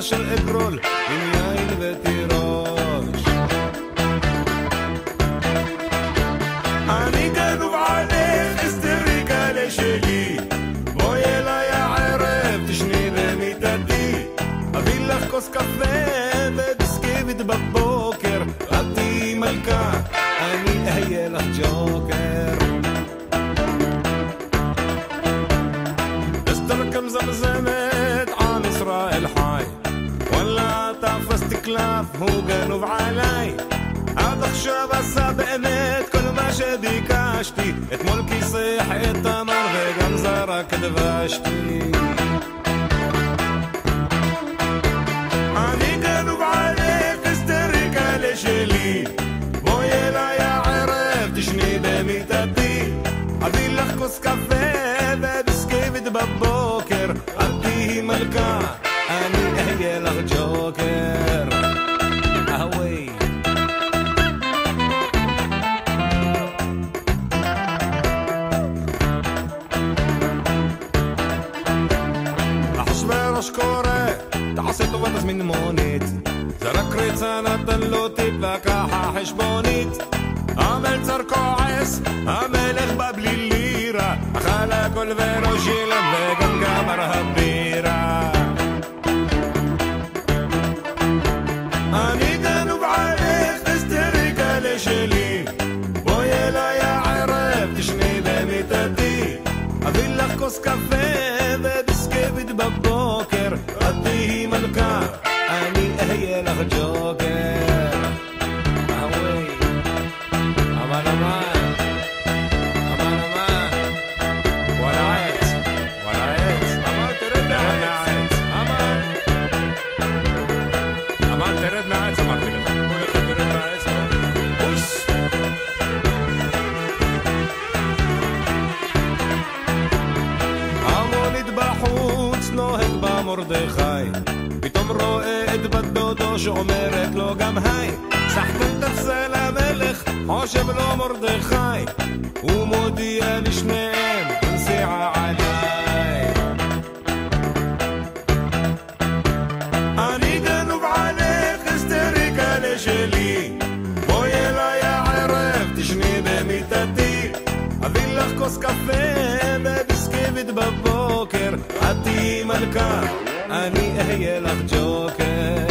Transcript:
כוס של אגרול עם יין ותירוש. אני גנוב עליך היסטריקה שלי, בואי אליי הערב תשני במיטתי, אביא לך כוס קפה וביסקוויט בבוקר, את תהיי מלכה אני אהיה לך ג'וקר. אסתר כמזמזמת עם ישראל חי, וואלה תפסתי קלף הוא גנוב עליי, עד עכשיו עשה באמת כל מה שביקשתי, אתמול כיסח את המן וגם זרק דבשתי. אני גנוב עליך היסטריקה לשלי, בואי אליי הערב תשני במיטתי, אביא לך כוס קפה וביסקוויט בבוקר, את תהיי מלכה אני אהיה לך ג'וקר. אהווי אחשוורוש קורא תעשה טובה תזמין מונית, זה רק ריצה נתן לו טיפ לקח החשבונית, המלצר כועס המלך בא בלי לירה, אכל הכל ולא שילם וגם גמר הבירה. אני גנוב עליך היסטריקה לשלי, בואי אליי הערב תשני במיטתי, אביא לך כוס קפה וביסקוויט בבוקר, את תהיי מלכה אני אהיה לך ג'וקר. אהווי אמן אמן אמן אמן וואלה עץ וואלה עץ אמן תרד מהעץ אמן אמן תרד מהעץ אמרתי לך כל אחד תרד מהעץ אוס. המונית בחוץ נוהג במרדכי, פתאום רואה את בת דודו שאומרת לו גם היי, שחקן תפסה למלך חושב לו מרדכי, הוא מודיע לשניהם נסיעה עליי. אני גנוב עליך היסטריקה לשלי, בואי אליי הערב תשני במיטתי, אביא לך כוס קפה וביסקוויט בבוקר, את תהיי מלכה אני אהיה לך ג'וקר.